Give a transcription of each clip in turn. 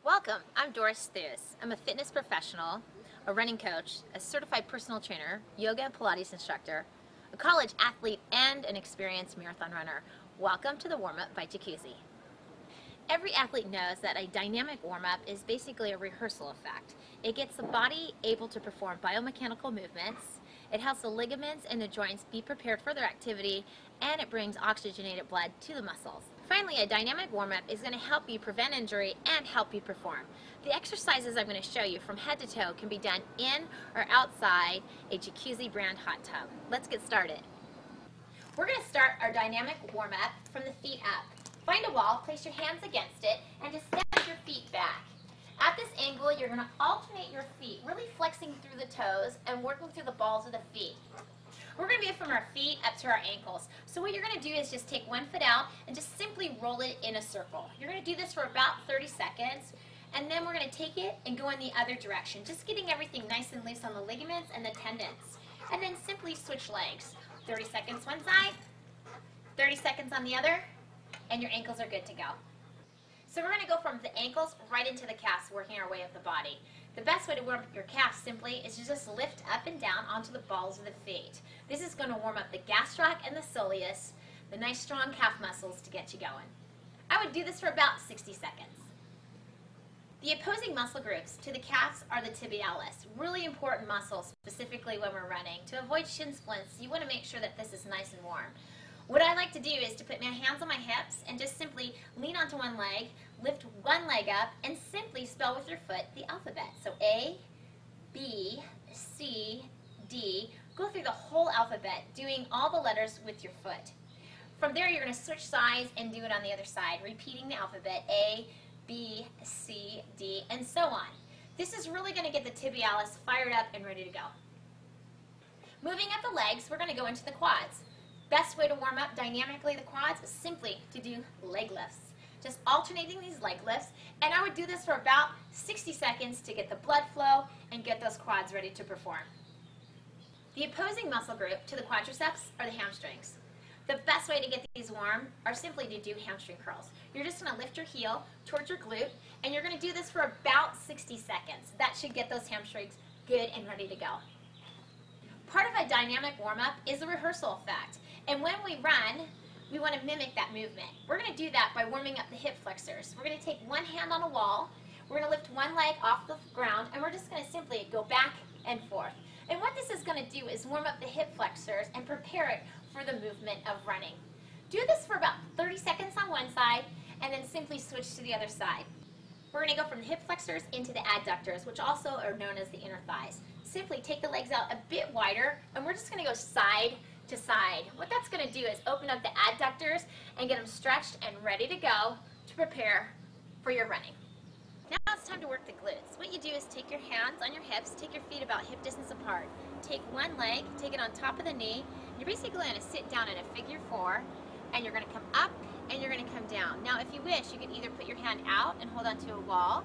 Welcome, I'm Doris Thews. I'm a fitness professional, a running coach, a certified personal trainer, yoga and Pilates instructor, a college athlete, and an experienced marathon runner. Welcome to the warm-up by Jacuzzi. Every athlete knows that a dynamic warm-up is basically a rehearsal effect. It gets the body able to perform biomechanical movements, it helps the ligaments and the joints be prepared for their activity, and it brings oxygenated blood to the muscles. Finally, a dynamic warm-up is going to help you prevent injury and help you perform. The exercises I'm going to show you from head to toe can be done in or outside a Jacuzzi brand hot tub. Let's get started. We're going to start our dynamic warm-up from the feet up. Find a wall, place your hands against it, and just step your feet back. At this angle, you're going to alternate your feet, really flexing through the toes and working through the balls of the feet. We're going to go from our feet up to our ankles. So what you're going to do is just take one foot out and just simply roll it in a circle. You're going to do this for about 30 seconds, and then we're going to take it and go in the other direction, just getting everything nice and loose on the ligaments and the tendons. And then simply switch legs. 30 seconds one side, 30 seconds on the other, and your ankles are good to go. So we're going to go from the ankles right into the calves, working our way up the body. The best way to warm up your calves simply is to just lift up and down onto the balls of the feet. This is going to warm up the gastroc and the soleus, the nice strong calf muscles to get you going. I would do this for about 60 seconds. The opposing muscle groups to the calves are the tibialis, really important muscles, specifically when we're running. To avoid shin splints, you want to make sure that this is nice and warm. What I like to do is to put my hands on my hips and just simply lean onto one leg, lift one leg up, and simply spell with your foot the alphabet. So A, B, C, D. Go through the whole alphabet, doing all the letters with your foot. From there, you're going to switch sides and do it on the other side, repeating the alphabet A, B, C, D, and so on. This is really going to get the tibialis fired up and ready to go. Moving up the legs, we're going to go into the quads. Best way to warm up dynamically the quads is simply to do leg lifts. Just alternating these leg lifts, and I would do this for about 60 seconds to get the blood flow and get those quads ready to perform. The opposing muscle group to the quadriceps are the hamstrings. The best way to get these warm are simply to do hamstring curls. You're just going to lift your heel towards your glute, and you're going to do this for about 60 seconds. That should get those hamstrings good and ready to go. Part of a dynamic warm-up is the rehearsal effect. And when we run, we want to mimic that movement. We're going to do that by warming up the hip flexors. We're going to take one hand on a wall, we're going to lift one leg off the ground, and we're just going to simply go back and forth. And what this is going to do is warm up the hip flexors and prepare it for the movement of running. Do this for about 30 seconds on one side, and then simply switch to the other side. We're going to go from the hip flexors into the adductors, which also are known as the inner thighs. Simply take the legs out a bit wider, and we're just going to go side to side. What that's going to do is open up the adductors and get them stretched and ready to go to prepare for your running. Now it's time to work the glutes. What you do is take your hands on your hips, take your feet about hip distance apart. Take one leg, take it on top of the knee. You're basically going to sit down in a figure 4, and you're going to come up and you're going to come down. Now if you wish, you can either put your hand out and hold onto a wall,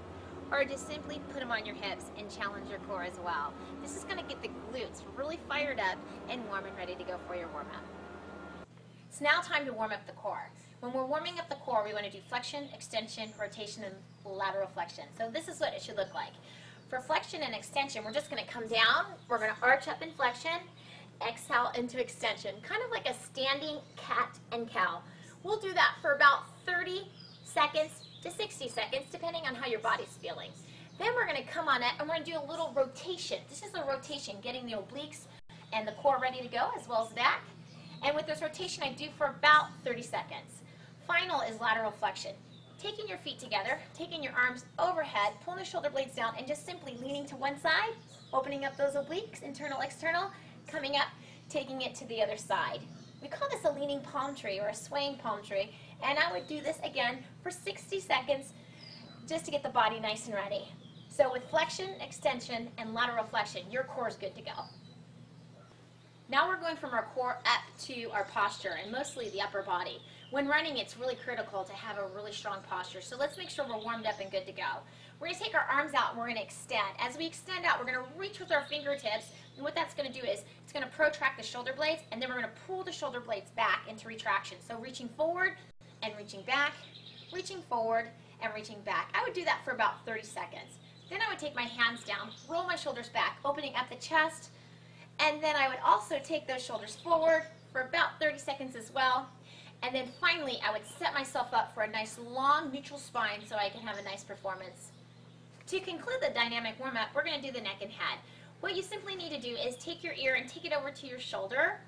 or just simply put them on your hips and challenge your core as well. This is going to get the glutes really fired up and warm and ready to go for your warm-up. It's now time to warm up the core. When we're warming up the core, we want to do flexion, extension, rotation, and lateral flexion. So this is what it should look like. For flexion and extension, we're just going to come down, we're going to arch up in flexion, exhale into extension, kind of like a standing cat and cow. We'll do that for about 30 seconds to 60 seconds, depending on how your body's feeling. Then we're going to come on it and we're going to do a little rotation. This is a rotation, getting the obliques and the core ready to go, as well as the back. And with this rotation, I do for about 30 seconds. Final is lateral flexion. Taking your feet together, taking your arms overhead, pulling the shoulder blades down, and just simply leaning to one side, opening up those obliques, internal, external, coming up, taking it to the other side. We call this a leaning palm tree or a swaying palm tree, and I would do this again for 60 seconds just to get the body nice and ready. So with flexion, extension, and lateral flexion, your core is good to go. Now we're going from our core up to our posture, and mostly the upper body. When running, it's really critical to have a really strong posture, so let's make sure we're warmed up and good to go. We're going to take our arms out and we're going to extend. As we extend out, we're going to reach with our fingertips, and what that's going to do is it's going to protract the shoulder blades, and then we're going to pull the shoulder blades back into retraction. So reaching forward and reaching back, reaching forward and reaching back. I would do that for about 30 seconds. Then I would take my hands down, roll my shoulders back, opening up the chest, and then I would also take those shoulders forward for about 30 seconds as well. And then finally, I would set myself up for a nice long neutral spine so I can have a nice performance. To conclude the dynamic warm-up, we're going to do the neck and head. What you simply need to do is take your ear and take it over to your shoulder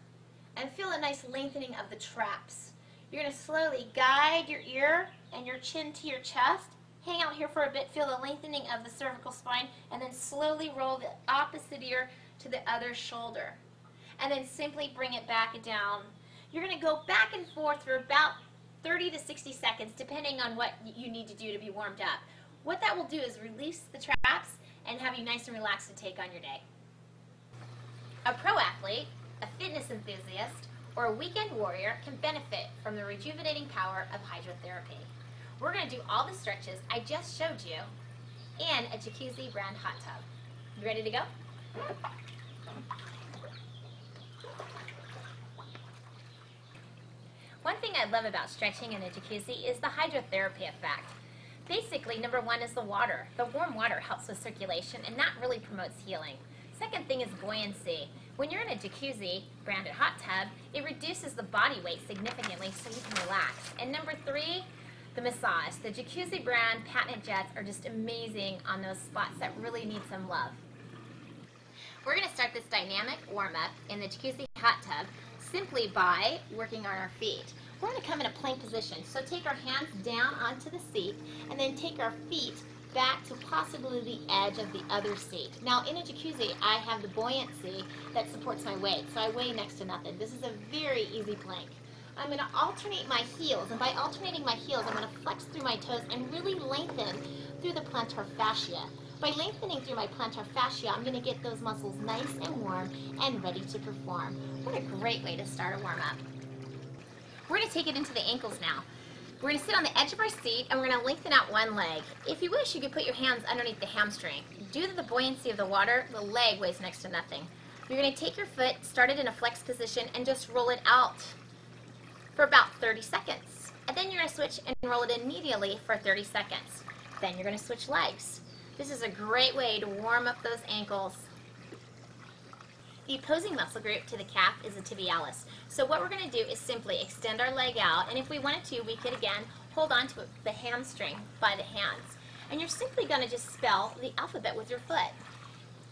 and feel a nice lengthening of the traps. You're going to slowly guide your ear and your chin to your chest. Hang out here for a bit, feel the lengthening of the cervical spine, and then slowly roll the opposite ear to the other shoulder. And then simply bring it back down. You're going to go back and forth for about 30 to 60 seconds, depending on what you need to do to be warmed up. What that will do is release the traps and have you nice and relaxed to take on your day. A pro athlete, a fitness enthusiast, or a weekend warrior can benefit from the rejuvenating power of hydrotherapy. We're going to do all the stretches I just showed you in a Jacuzzi brand hot tub. You ready to go? One thing I love about stretching in a jacuzzi is the hydrotherapy effect. Basically, number one is the water. The warm water helps with circulation, and that really promotes healing. Second thing is buoyancy. When you're in a jacuzzi, branded hot tub, it reduces the body weight significantly so you can relax. And number three, the massage. The Jacuzzi brand patented jets are just amazing on those spots that really need some love. We're going to start this dynamic warm-up in the Jacuzzi hot tub simply by working on our feet. We're going to come in a plank position. So take our hands down onto the seat and then take our feet back to possibly the edge of the other seat. Now in a jacuzzi, I have the buoyancy that supports my weight, so I weigh next to nothing. This is a very easy plank. I'm going to alternate my heels, and by alternating my heels, I'm going to flex through my toes and really lengthen through the plantar fascia. By lengthening through my plantar fascia, I'm going to get those muscles nice and warm and ready to perform. What a great way to start a warm-up. We're going to take it into the ankles now. We're going to sit on the edge of our seat and we're going to lengthen out one leg. If you wish, you could put your hands underneath the hamstring. Due to the buoyancy of the water, the leg weighs next to nothing. You're going to take your foot, start it in a flex position, and just roll it out for about 30 seconds. And then you're going to switch and roll it immediately for 30 seconds. Then you're going to switch legs. This is a great way to warm up those ankles. The opposing muscle group to the calf is the tibialis. So what we're going to do is simply extend our leg out, and if we wanted to, we could again hold on to the hamstring by the hands. And you're simply going to just spell the alphabet with your foot.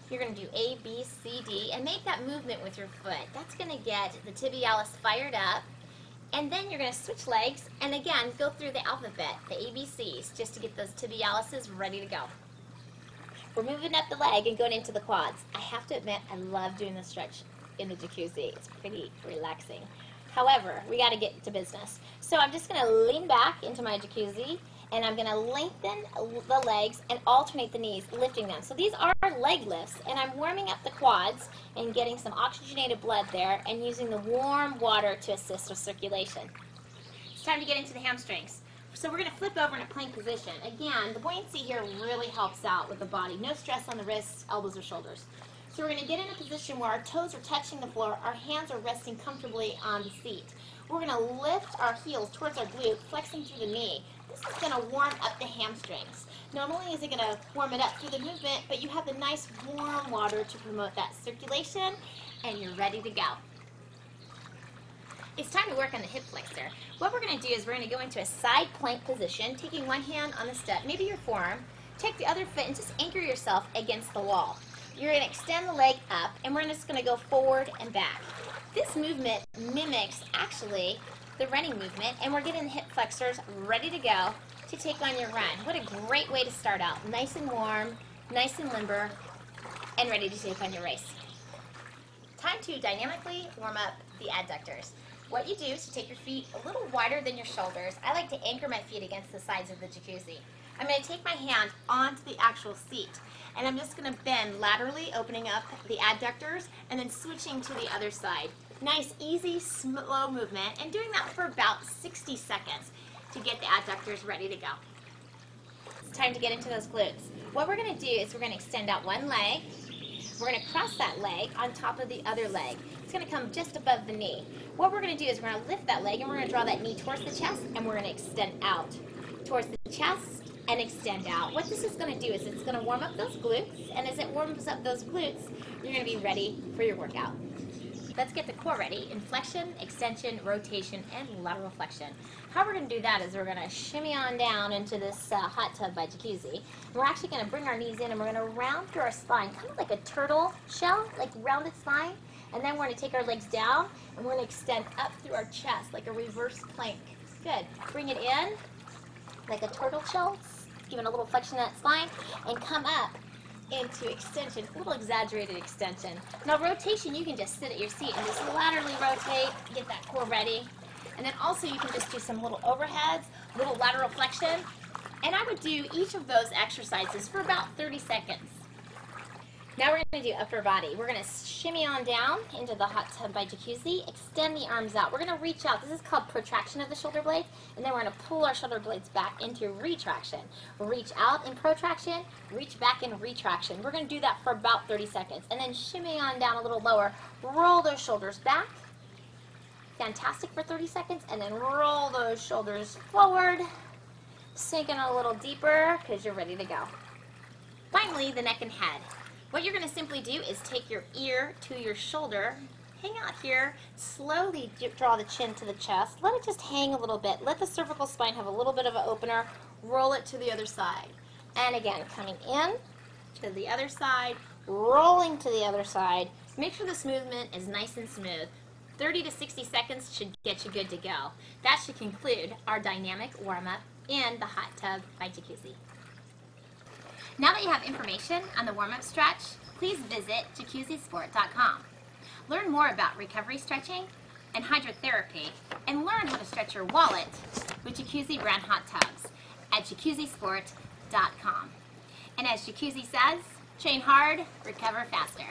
You're going to do A, B, C, D, and make that movement with your foot. That's going to get the tibialis fired up. And then you're going to switch legs, and again, go through the alphabet, the ABCs, just to get those tibialises ready to go. We're moving up the leg and going into the quads. I have to admit, I love doing the stretch in the jacuzzi. It's pretty relaxing. However, we got to get to business. So I'm just going to lean back into my jacuzzi, and I'm going to lengthen the legs and alternate the knees, lifting them. So these are leg lifts, and I'm warming up the quads and getting some oxygenated blood there and using the warm water to assist with circulation. It's time to get into the hamstrings. So we're going to flip over in a plank position. Again, the buoyancy here really helps out with the body. No stress on the wrists, elbows, or shoulders. So we're going to get in a position where our toes are touching the floor, our hands are resting comfortably on the seat. We're going to lift our heels towards our glute, flexing through the knee. This is going to warm up the hamstrings. Not only is it going to warm it up through the movement, but you have the nice warm water to promote that circulation, and you're ready to go. It's time to work on the hip flexor. What we're going to do is we're going to go into a side plank position, taking one hand on the step, maybe your forearm. Take the other foot and just anchor yourself against the wall. You're going to extend the leg up, and we're just going to go forward and back. This movement mimics, actually, the running movement, and we're getting the hip flexors ready to go to take on your run. What a great way to start out. Nice and warm, nice and limber, and ready to take on your race. Time to dynamically warm up the adductors. What you do is to take your feet a little wider than your shoulders. I like to anchor my feet against the sides of the jacuzzi. I'm going to take my hand onto the actual seat, and I'm just going to bend laterally, opening up the adductors, and then switching to the other side. Nice, easy, slow movement, and doing that for about 60 seconds to get the adductors ready to go. It's time to get into those glutes. What we're going to do is we're going to extend out one leg. We're going to cross that leg on top of the other leg. It's going to come just above the knee. What we're going to do is we're going to lift that leg, and we're going to draw that knee towards the chest, and we're going to extend out towards the chest and extend out. What this is going to do is it's going to warm up those glutes, and as it warms up those glutes, you're going to be ready for your workout. Let's get the core ready in flexion, extension, rotation, and lateral flexion. How we're going to do that is we're going to shimmy on down into this hot tub by Jacuzzi. And we're actually going to bring our knees in and we're going to round through our spine, kind of like a turtle shell, like rounded spine. And then we're going to take our legs down and we're going to extend up through our chest like a reverse plank. Good. Bring it in like a turtle shell, giving a little flexion in that spine, and come up into extension, a little exaggerated extension. Now rotation, you can just sit at your seat and just laterally rotate, get that core ready. And then also you can just do some little overheads, little lateral flexion. And I would do each of those exercises for about 30 seconds. Now we're going to do upper body. We're going to shimmy on down into the hot tub by Jacuzzi, extend the arms out. We're going to reach out. This is called protraction of the shoulder blades, and then we're going to pull our shoulder blades back into retraction. Reach out in protraction, reach back in retraction. We're going to do that for about 30 seconds, and then shimmy on down a little lower. Roll those shoulders back. Fantastic for 30 seconds, and then roll those shoulders forward. Sink in a little deeper because you're ready to go. Finally, the neck and head. What you're going to simply do is take your ear to your shoulder, hang out here, slowly draw the chin to the chest, let it just hang a little bit, let the cervical spine have a little bit of an opener, roll it to the other side. And again, coming in to the other side, rolling to the other side. Make sure this movement is nice and smooth. 30 to 60 seconds should get you good to go. That should conclude our dynamic warm-up in the hot tub by Jacuzzi. Now that you have information on the warm-up stretch, please visit jacuzzisport.com. Learn more about recovery stretching and hydrotherapy, and learn how to stretch your wallet with Jacuzzi brand hot tubs at jacuzzisport.com. And as Jacuzzi says, train hard, recover faster.